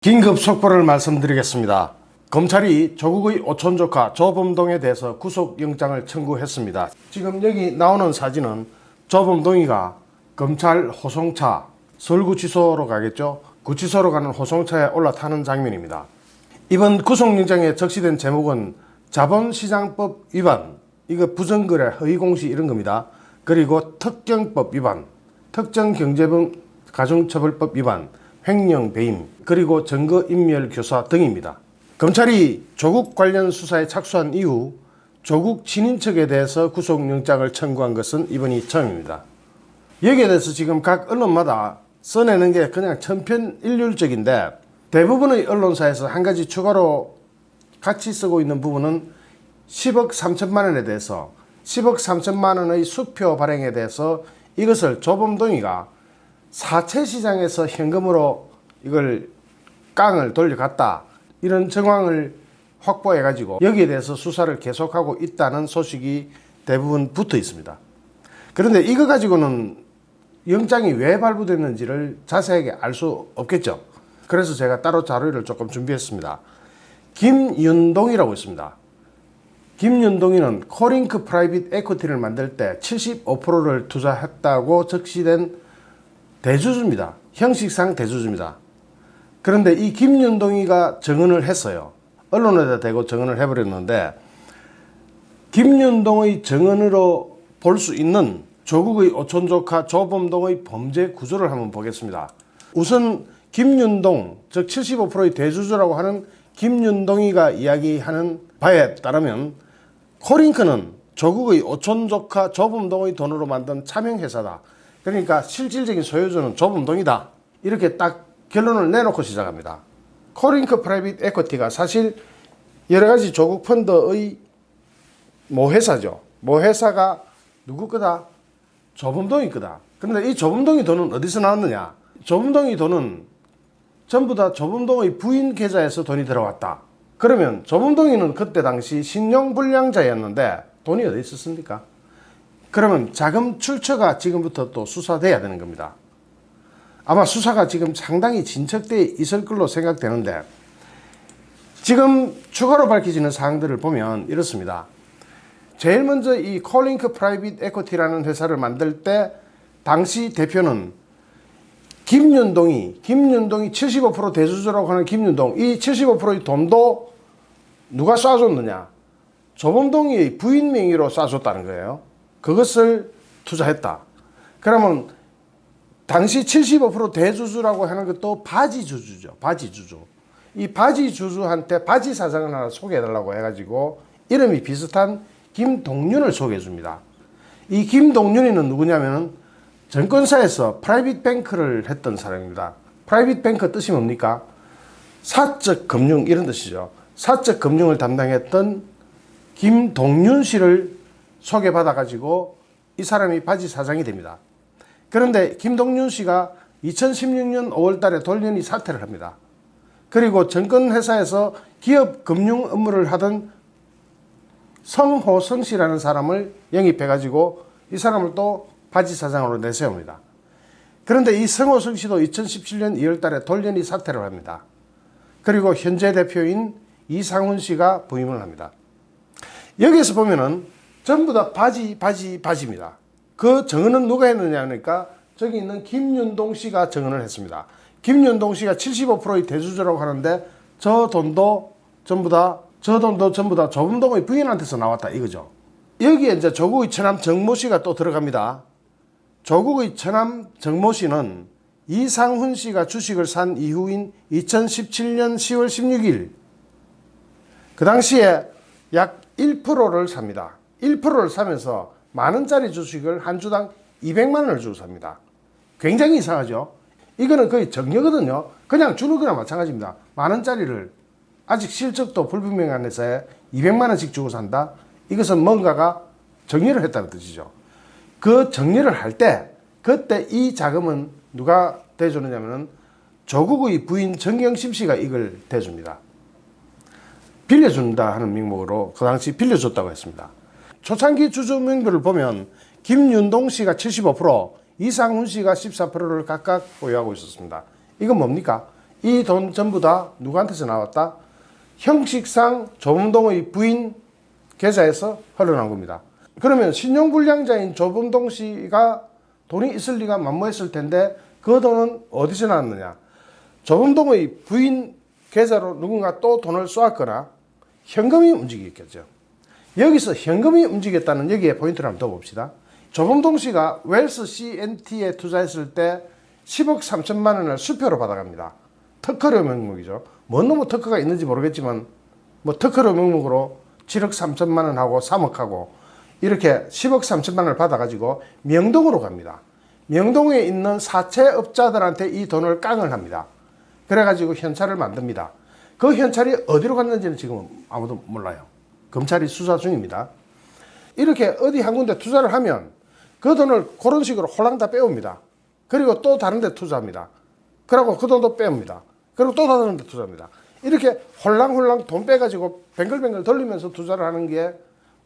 긴급 속보를 말씀드리겠습니다. 검찰이 조국의 오촌 조카 조범동에 대해서 구속영장을 청구했습니다. 지금 여기 나오는 사진은 조범동이가 검찰 호송차, 서울구치소로 가겠죠? 구치소로 가는 호송차에 올라타는 장면입니다. 이번 구속영장에 적시된 제목은 자본시장법 위반, 이거 부정거래, 허위공시 이런 겁니다. 그리고 특경법 위반, 특정경제범 가중처벌법 위반, 횡령 배임, 그리고 증거인멸 교사 등입니다. 검찰이 조국 관련 수사에 착수한 이후 조국 친인척에 대해서 구속영장을 청구한 것은 이번이 처음입니다. 여기에 대해서 지금 각 언론마다 써내는 게 그냥 천편일률적인데, 대부분의 언론사에서 한 가지 추가로 같이 쓰고 있는 부분은 10억 3천만 원에 대해서, 10억 3천만 원의 수표 발행에 대해서 이것을 조범동이가 사채시장에서 현금으로 이걸 깡을 돌려갔다, 이런 정황을 확보해 가지고 여기에 대해서 수사를 계속하고 있다는 소식이 대부분 붙어 있습니다. 그런데 이거 가지고는 영장이 왜 발부됐는지를 자세하게 알 수 없겠죠. 그래서 제가 따로 자료를 조금 준비했습니다. 김윤동이라고 있습니다. 김윤동이는 코링크 프라이빗 에퀴티를 만들 때 75%를 투자했다고 적시된 대주주입니다. 형식상 대주주입니다. 그런데 이 김윤동이가 증언을 했어요. 언론에다 대고 증언을 해버렸는데, 김윤동의 증언으로 볼 수 있는 조국의 오촌조카 조범동의 범죄 구조를 한번 보겠습니다. 우선 김윤동, 즉 75%의 대주주라고 하는 김윤동이가 이야기하는 바에 따르면 코링크는 조국의 오촌조카 조범동의 돈으로 만든 차명회사다. 그러니까 실질적인 소유주는 조범동이다. 이렇게 딱 결론을 내놓고 시작합니다. 코링크 프라이빗 에퀴티가 사실 여러가지 조국 펀드의 모회사죠. 모회사가 누구 거다? 조범동이 거다. 그런데 이 조범동이 돈은 어디서 나왔느냐? 조범동이 돈은 전부 다 조범동의 부인 계좌에서 돈이 들어왔다. 그러면 조범동이는 그때 당시 신용불량자였는데 돈이 어디 있었습니까? 그러면 자금 출처가 지금부터 또 수사돼야 되는 겁니다. 아마 수사가 지금 상당히 진척되어 있을 걸로 생각되는데, 지금 추가로 밝혀지는 사항들을 보면 이렇습니다. 제일 먼저 이 코링크 프라이빗 에퀴티라는 회사를 만들 때 당시 대표는 김윤동이 75% 대주주라고 하는 김윤동, 이 75%의 돈도 누가 쏴줬느냐? 조범동이 부인 명의로 쏴줬다는 거예요. 그것을 투자했다. 그러면 당시 75% 대주주라고 하는 것도 바지주주죠. 바지주주. 이 바지주주한테 바지 사장을 하나 소개해달라고 해가지고 이름이 비슷한 김동윤을 소개해줍니다. 이 김동윤이는 누구냐면은 증권사에서 프라이빗 뱅크를 했던 사람입니다. 프라이빗 뱅크 뜻이 뭡니까? 사적 금융, 이런 뜻이죠. 사적 금융을 담당했던 김동윤 씨를 소개받아가지고 이 사람이 바지 사장이 됩니다. 그런데 김동윤 씨가 2016년 5월 달에 돌연히 사퇴를 합니다. 그리고 증권회사에서 기업 금융 업무를 하던 성호성 씨라는 사람을 영입해가지고 이 사람을 또 바지 사장으로 내세웁니다. 그런데 이 성호성 씨도 2017년 2월 달에 돌연히 사퇴를 합니다. 그리고 현재 대표인 이상훈 씨가 부임을 합니다. 여기에서 보면은 전부 다 바지입니다. 그 증언은 누가 했느냐 하니까 저기 있는 김윤동 씨가 증언을 했습니다. 김윤동 씨가 75%의 대주주라고 하는데 저 돈도 전부 다 조범동의 부인한테서 나왔다, 이거죠. 여기에 이제 조국의 처남 정모 씨가 또 들어갑니다. 조국의 처남 정모 씨는 이상훈 씨가 주식을 산 이후인 2017년 10월 16일 그 당시에 약 1%를 삽니다. 1%를 사면서 만원짜리 주식을 한 주당 200만 원을 주고 삽니다. 굉장히 이상하죠. 이거는 거의 정려거든요. 그냥 주는 거나 마찬가지입니다. 만원짜리를 아직 실적도 불분명한 회사에 200만 원씩 주고 산다. 이것은 뭔가가 정리를 했다는 뜻이죠. 그 정리를 할 때 그때 이 자금은 누가 대주느냐면은 조국의 부인 정경심 씨가 이걸 대줍니다. 빌려준다 하는 명목으로 그 당시 빌려줬다고 했습니다. 초창기 주주 명부를 보면 김윤동 씨가 75%, 이상훈 씨가 14%를 각각 보유하고 있었습니다. 이건 뭡니까? 이 돈 전부 다 누구한테서 나왔다? 형식상 조범동의 부인 계좌에서 흘러난 겁니다. 그러면 신용불량자인 조범동 씨가 돈이 있을 리가 만무했을 텐데 그 돈은 어디서 나왔느냐? 조범동의 부인 계좌로 누군가 또 돈을 쏘았거나 현금이 움직였겠죠. 여기서 현금이 움직였다는 여기에 포인트를 한번 더 봅시다. 조범동 씨가 웰스 CNT에 투자했을 때 10억 3천만 원을 수표로 받아갑니다. 특허료 명목이죠. 뭔 놈의 특허가 있는지 모르겠지만 뭐 특허료 명목으로 7억 3천만 원하고 3억하고 이렇게 10억 3천만 원을 받아가지고 명동으로 갑니다. 명동에 있는 사채업자들한테 이 돈을 깡을 합니다. 그래가지고 현찰을 만듭니다. 그 현찰이 어디로 갔는지는 지금 아무도 몰라요. 검찰이 수사 중입니다. 이렇게 어디 한 군데 투자를 하면 그 돈을 그런 식으로 홀랑 다 빼옵니다. 그리고 또 다른 데 투자합니다. 그리고 그 돈도 빼옵니다. 그리고 또 다른 데 투자합니다. 이렇게 홀랑홀랑 돈 빼가지고 뱅글뱅글 돌리면서 투자를 하는 게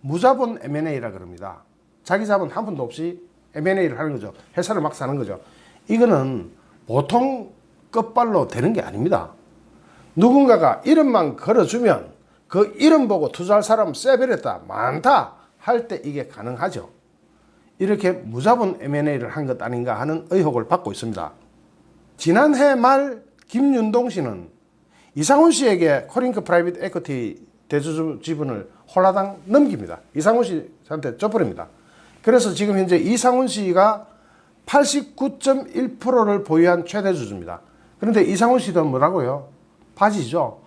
무자본 M&A라 그럽니다. 자기 자본 한 푼도 없이 M&A를 하는 거죠. 회사를 막 사는 거죠. 이거는 보통 끝발로 되는 게 아닙니다. 누군가가 이름만 걸어주면 그 이름 보고 투자할 사람 쎄버렸다 많다 할 때 이게 가능하죠. 이렇게 무자본 M&A를 한 것 아닌가 하는 의혹을 받고 있습니다. 지난해 말 김윤동 씨는 이상훈 씨에게 코링크 프라이빗 에쿼티 대주주 지분을 홀라당 넘깁니다. 이상훈 씨한테 줘버립니다. 그래서 지금 현재 이상훈 씨가 89.1%를 보유한 최대 주주입니다. 그런데 이상훈 씨도 뭐라고요? 바지죠.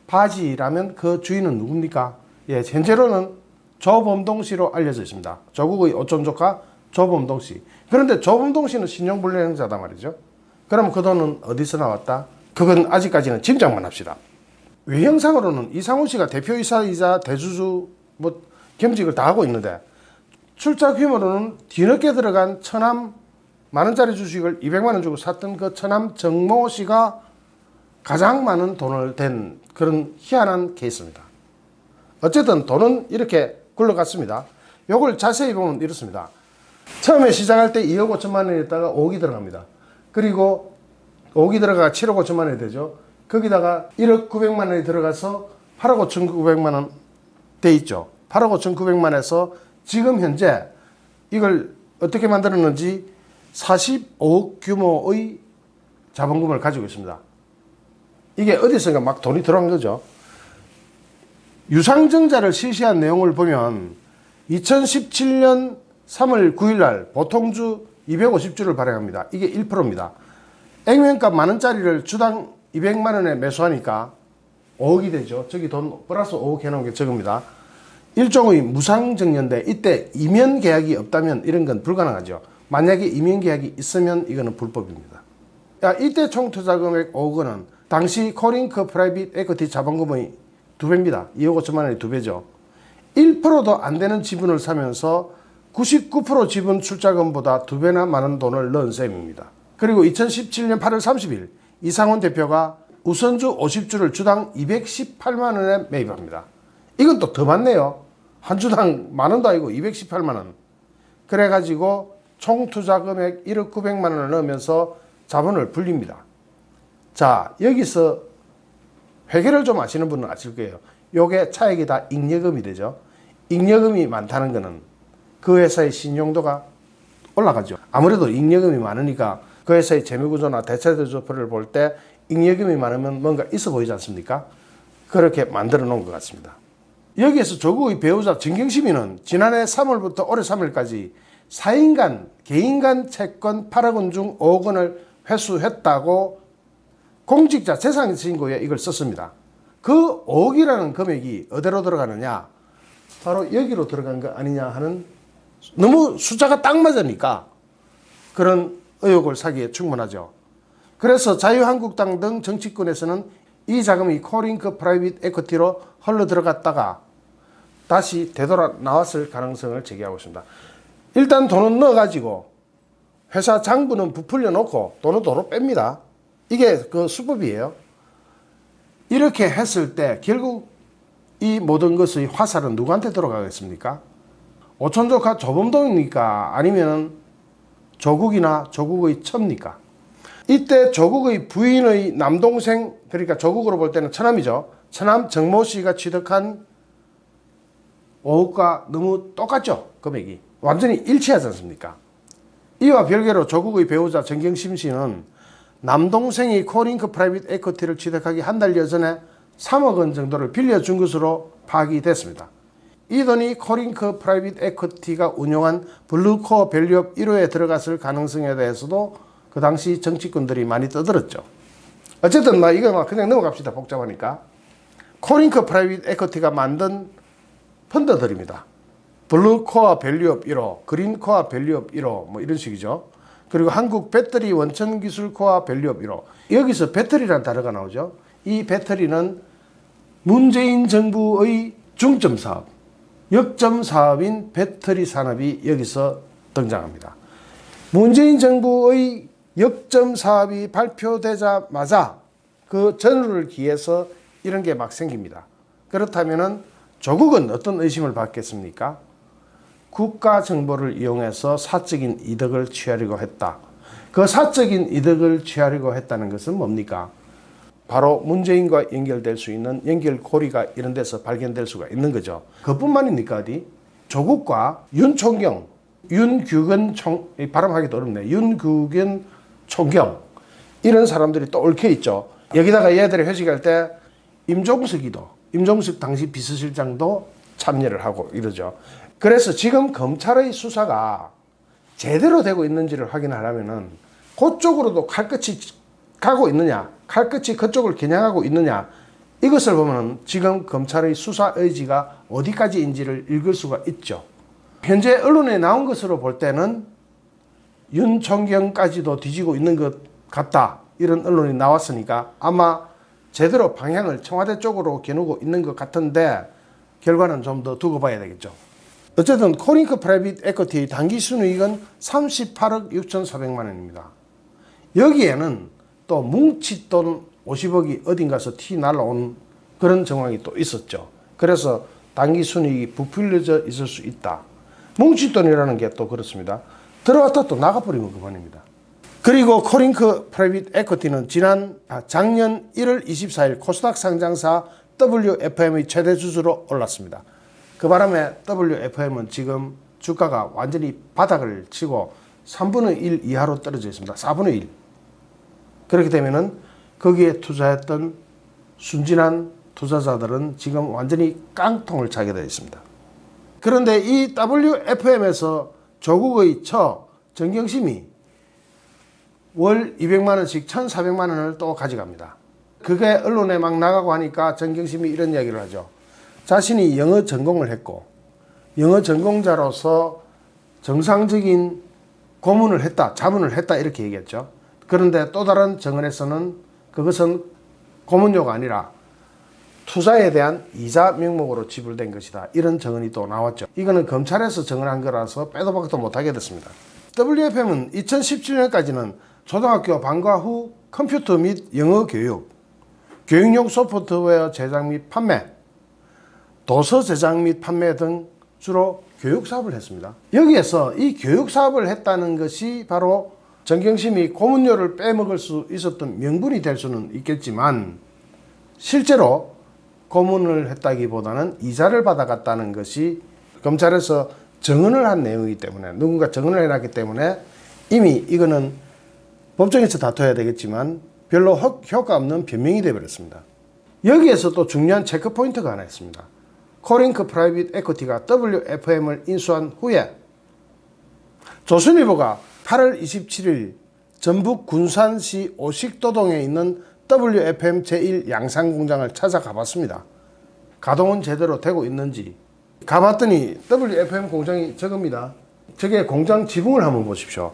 바지라면 그 주인은 누굽니까? 예, 현재로는 조범동 씨로 알려져 있습니다. 조국의 오촌 조카 조범동 씨. 그런데 조범동 씨는 신용불량자다 말이죠. 그럼 그 돈은 어디서 나왔다? 그건 아직까지는 짐작만 합시다. 외형상으로는 이상훈 씨가 대표이사이자 대주주 뭐 겸직을 다 하고 있는데 출자 규모로는 뒤늦게 들어간 천암 만원짜리 주식을 200만 원 주고 샀던 그 천암 정모 씨가 가장 많은 돈을 댄 그런 희한한 케이스입니다. 어쨌든 돈은 이렇게 굴러갔습니다. 요걸 자세히 보면 이렇습니다. 처음에 시작할 때 2억 5천만 원에다가 5억이 들어갑니다. 그리고 5억이 들어가 7억 5천만 원이 되죠. 거기다가 1억 900만 원이 들어가서 8억 5,900만 원 돼 있죠. 8억 5,900만 원에서 지금 현재 이걸 어떻게 만들었는지 45억 규모의 자본금을 가지고 있습니다. 이게 어디선가 막 돈이 들어간 거죠. 유상증자를 실시한 내용을 보면 2017년 3월 9일 날 보통주 250주를 발행합니다. 이게 1%입니다. 액면가 만원짜리를 주당 200만 원에 매수하니까 5억이 되죠. 저기 돈 플러스 5억 해놓은 게 적습니다. 일종의 무상증여인데 이때 이면 계약이 없다면 이런 건 불가능하죠. 만약에 이면 계약이 있으면 이거는 불법입니다. 이때 총 투자 금액 5억 원은 당시 코링크 프라이빗 에쿼티 자본금의 2배입니다. 2억 5천만 원의 2배죠. 1%도 안 되는 지분을 사면서 99% 지분 출자금보다 2배나 많은 돈을 넣은 셈입니다. 그리고 2017년 8월 30일 이상훈 대표가 우선주 50주를 주당 218만 원에 매입합니다. 이건 또 더 많네요. 한 주당 만 원도 아니고 218만 원. 그래가지고 총 투자 금액 1억 900만 원을 넣으면서 자본을 불립니다. 자, 여기서 회계를 좀 아시는 분은 아실 거예요. 요게 차액이 다 잉여금이 되죠. 잉여금이 많다는 거는 그 회사의 신용도가 올라가죠. 아무래도 잉여금이 많으니까 그 회사의 재무구조나 대차대조표를 볼 때 잉여금이 많으면 뭔가 있어 보이지 않습니까? 그렇게 만들어 놓은 것 같습니다. 여기에서 조국의 배우자 정경심이는 지난해 3월부터 올해 3월까지 4인간 개인간 채권 8억 원 중 5억 원을 회수했다고 공직자 재산신고에 이걸 썼습니다. 그 5억이라는 금액이 어디로 들어가느냐? 바로 여기로 들어간 거 아니냐 하는 너무 숫자가 딱 맞으니까 그런 의혹을 사기에 충분하죠. 그래서 자유한국당 등 정치권에서는 이 자금이 코링크 프라이빗 에쿼티로 흘러 들어갔다가 다시 되돌아 나왔을 가능성을 제기하고 있습니다. 일단 돈은 넣어가지고 회사 장부는 부풀려 놓고 돈은 도로 뺍니다. 이게 그 수법이에요. 이렇게 했을 때 결국 이 모든 것의 화살은 누구한테 들어가겠습니까? 오촌조카 조범동입니까? 아니면 조국이나 조국의 첩입니까? 이때 조국의 부인의 남동생, 그러니까 조국으로 볼 때는 처남이죠. 처남 정모 씨가 취득한 5억과 너무 똑같죠. 금액이 완전히 일치하지 않습니까? 이와 별개로 조국의 배우자 정경심 씨는 남동생이 코링크 프라이빗 에쿼티를 취득하기 한 달여 전에 3억 원 정도를 빌려준 것으로 파악이 됐습니다. 이 돈이 코링크 프라이빗 에쿼티가 운영한 블루코어 밸류업 1호에 들어갔을 가능성에 대해서도 그 당시 정치꾼들이 많이 떠들었죠. 어쨌든 이거 그냥 넘어갑시다. 복잡하니까. 코링크 프라이빗 에쿼티가 만든 펀더들입니다. 블루코어 밸류업 1호, 그린코어 밸류업 1호 이런 식이죠. 그리고 한국 배터리 원천기술코어 밸류업 1호. 여기서 배터리라는 단어가 나오죠. 이 배터리는 문재인 정부의 중점 사업, 역점 사업인 배터리 산업이 여기서 등장합니다. 문재인 정부의 역점 사업이 발표되자마자 그 전후를 기해서 이런 게 막 생깁니다. 그렇다면 조국은 어떤 의심을 받겠습니까? 국가 정보를 이용해서 사적인 이득을 취하려고 했다. 그 사적인 이득을 취하려고 했다는 것은 뭡니까? 바로 문재인과 연결될 수 있는 연결고리가 이런 데서 발견될 수가 있는 거죠. 그뿐만입니까? 어디? 조국과 윤 총경, 윤규근 발음하기도 어렵네. 윤규근 총경 이런 사람들이 또 얽혀 있죠. 여기다가 얘들이 회식할 때 임종석 당시 비서실장도 참여를 하고 이러죠. 그래서 지금 검찰의 수사가 제대로 되고 있는지를 확인하려면은 그쪽으로도 칼끝이 가고 있느냐, 칼끝이 그쪽을 겨냥하고 있느냐, 이것을 보면 지금 검찰의 수사 의지가 어디까지인지를 읽을 수가 있죠. 현재 언론에 나온 것으로 볼 때는 윤총경까지도 뒤지고 있는 것 같다, 이런 언론이 나왔으니까 아마 제대로 방향을 청와대 쪽으로 겨누고 있는 것 같은데 결과는 좀 더 두고 봐야 되겠죠. 어쨌든 코링크 프라이빗 에쿼티의 단기 순이익은 38억 6,400만 원입니다. 여기에는 또 뭉칫돈 50억이 어딘가서 티 날라온 그런 정황이 또 있었죠. 그래서 단기 순이익이 부풀려져 있을 수 있다. 뭉칫돈이라는 게 또 그렇습니다. 들어왔다 또 나가버리면 그만입니다. 그리고 코링크 프라이빗 에쿼티는 작년 1월 24일 코스닥 상장사 WFM의 최대 주주로 올랐습니다. 그 바람에 WFM은 지금 주가가 완전히 바닥을 치고 3분의 1 이하로 떨어져 있습니다. 4분의 1. 그렇게 되면은 거기에 투자했던 순진한 투자자들은 지금 완전히 깡통을 차게 되어 있습니다. 그런데 이 WFM에서 조국의 처 정경심이 월 200만 원씩 1,400만 원을 또 가져갑니다. 그게 언론에 막 나가고 하니까 정경심이 이런 이야기를 하죠. 자신이 영어 전공을 했고 영어 전공자로서 정상적인 고문을 했다, 자문을 했다 이렇게 얘기했죠. 그런데 또 다른 정언에서는 그것은 고문료가 아니라 투자에 대한 이자 명목으로 지불된 것이다, 이런 정언이 또 나왔죠. 이거는 검찰에서 정언한 거라서 빼도 박도 못하게 됐습니다. WFM은 2017년까지는 초등학교 방과 후 컴퓨터 및 영어 교육, 교육용 소프트웨어 제작 및 판매, 도서 제작 및 판매 등 주로 교육 사업을 했습니다. 여기에서 이 교육 사업을 했다는 것이 바로 정경심이 고문료를 빼먹을 수 있었던 명분이 될 수는 있겠지만 실제로 고문을 했다기보다는 이자를 받아갔다는 것이 검찰에서 정언을 한 내용이기 때문에, 누군가 정언을 해놨기 때문에 이미 이거는 법정에서 다퉈야 되겠지만 별로 효과 없는 변명이 되어버렸습니다. 여기에서 또 중요한 체크포인트가 하나 있습니다. 코링크 프라이빗 에쿼티가 WFM을 인수한 후에 조선일보가 8월 27일 전북 군산시 오식도동에 있는 WFM 제1 양산공장을 찾아가 봤습니다. 가동은 제대로 되고 있는지 가봤더니 WFM 공장이 저겁니다. 저게 공장 지붕을 한번 보십시오.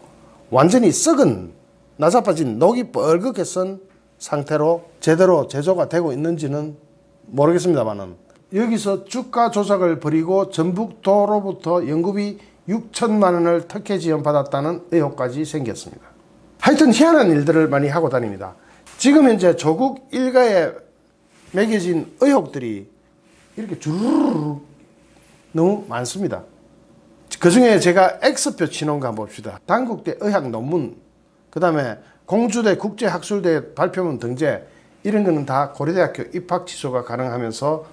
완전히 썩은 나자빠진 녹이 뻘겋게 쓴 상태로 제대로 제조가 되고 있는지는 모르겠습니다만은 여기서 주가 조작을 벌이고 전북도로부터 연구비 6천만 원을 특혜 지원받았다는 의혹까지 생겼습니다. 하여튼 희한한 일들을 많이 하고 다닙니다. 지금 현재 조국 일가에 매겨진 의혹들이 이렇게 주르르 너무 많습니다. 그 중에 제가 X표 치놓은 거 한번 봅시다. 단국대 의학 논문, 그 다음에 공주대 국제학술대 발표문 등재 이런 거는 다 고려대학교 입학 취소가 가능하면서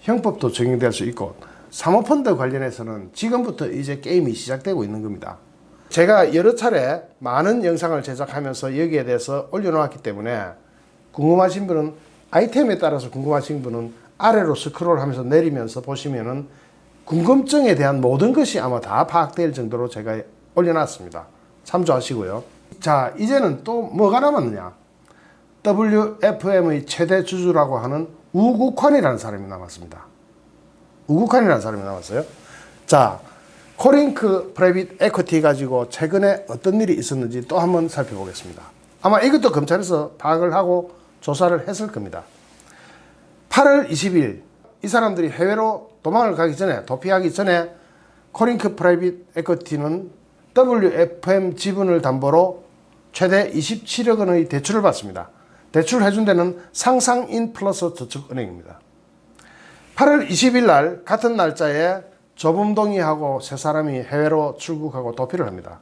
형법도 적용될 수 있고, 사모펀드 관련해서는 지금부터 이제 게임이 시작되고 있는 겁니다. 제가 여러 차례 많은 영상을 제작하면서 여기에 대해서 올려놓았기 때문에 궁금하신 분은, 아이템에 따라서 궁금하신 분은 아래로 스크롤하면서 내리면서 보시면은 궁금증에 대한 모든 것이 아마 다 파악될 정도로 제가 올려놨습니다. 참조하시고요. 자, 이제는 또 뭐가 남았느냐? WFM의 최대 주주라고 하는 우국환이라는 사람이 남았습니다. 우국환이라는 사람이 남았어요. 자, 코링크 프라이빗 에쿼티 가지고 최근에 어떤 일이 있었는지 또 한번 살펴보겠습니다. 아마 이것도 검찰에서 파악을 하고 조사를 했을 겁니다. 8월 20일 이 사람들이 해외로 도망을 가기 전에, 도피하기 전에 코링크 프라이빗 에쿼티는 WFM 지분을 담보로 최대 27억 원의 대출을 받습니다. 대출을 해준 데는 상상인 플러스 저축은행입니다. 8월 20일 날 같은 날짜에 조범동이하고 세 사람이 해외로 출국하고 도피를 합니다.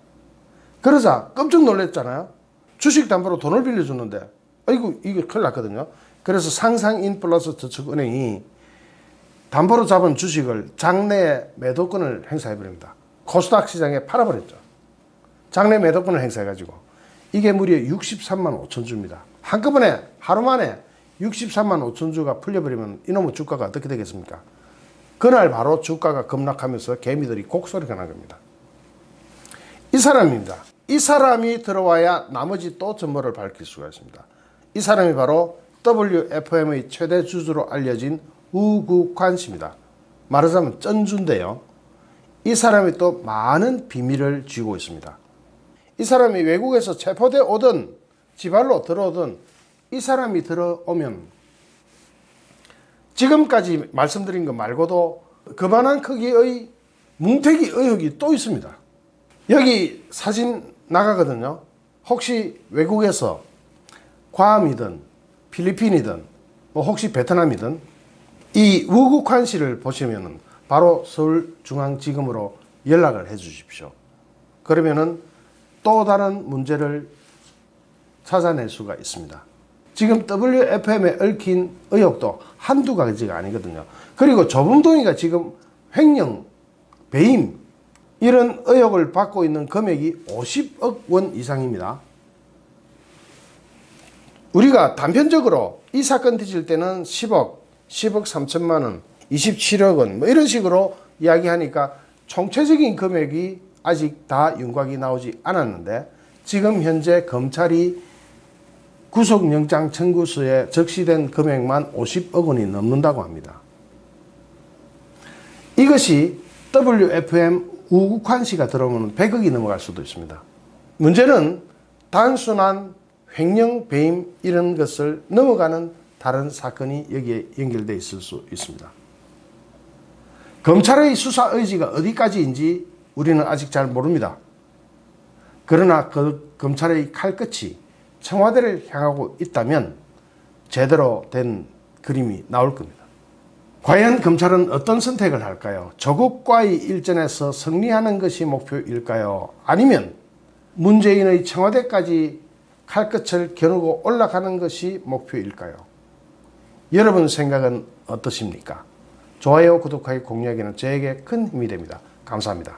그러자 깜짝 놀랐잖아요. 주식 담보로 돈을 빌려줬는데 아이고 이게 큰일 났거든요. 그래서 상상인 플러스 저축은행이 담보로 잡은 주식을 장내 매도권을 행사해버립니다. 코스닥 시장에 팔아버렸죠. 장내 매도권을 행사해가지고 이게 무려 63만 5천 주입니다. 한꺼번에 하루 만에 63만 5천 주가 풀려버리면 이놈의 주가가 어떻게 되겠습니까? 그날 바로 주가가 급락하면서 개미들이 곡소리가 난 겁니다. 이 사람입니다. 이 사람이 들어와야 나머지 또 전모를 밝힐 수가 있습니다. 이 사람이 바로 WFM의 최대 주주로 알려진 우국환 씨입니다. 말하자면 쩐주인데요. 이 사람이 또 많은 비밀을 쥐고 있습니다. 이 사람이 외국에서 체포돼 오든 지발로 들어오든 이 사람이 들어오면 지금까지 말씀드린 것 말고도 그만한 크기의 뭉태기 의혹이 또 있습니다. 여기 사진 나가거든요. 혹시 외국에서 괌이든 필리핀이든 뭐 혹시 베트남이든 이 우국환 씨를 보시면은 바로 서울중앙지검으로 연락을 해 주십시오. 그러면은 또 다른 문제를 찾아낼 수가 있습니다. 지금 WFM에 얽힌 의혹도 한두 가지가 아니거든요. 그리고 조범동이가 지금 횡령, 배임 이런 의혹을 받고 있는 금액이 50억 원 이상입니다. 우리가 단편적으로 이 사건 뒤질 때는 10억 3천만 원, 27억 원 뭐 이런 식으로 이야기하니까 총체적인 금액이 아직 다 윤곽이 나오지 않았는데 지금 현재 검찰이 구속영장 청구서에 적시된 금액만 50억 원이 넘는다고 합니다. 이것이 WFM 우국환 씨가 들어오면 100억이 넘어갈 수도 있습니다. 문제는 단순한 횡령, 배임 이런 것을 넘어가는 다른 사건이 여기에 연결되어 있을 수 있습니다. 검찰의 수사 의지가 어디까지인지 우리는 아직 잘 모릅니다. 그러나 그 검찰의 칼끝이 청와대를 향하고 있다면 제대로 된 그림이 나올 겁니다. 과연 검찰은 어떤 선택을 할까요? 조국과의 일전에서 승리하는 것이 목표일까요? 아니면 문재인의 청와대까지 칼끝을 겨누고 올라가는 것이 목표일까요? 여러분 생각은 어떠십니까? 좋아요, 구독하기, 공유하기는 저에게 큰 힘이 됩니다. 감사합니다.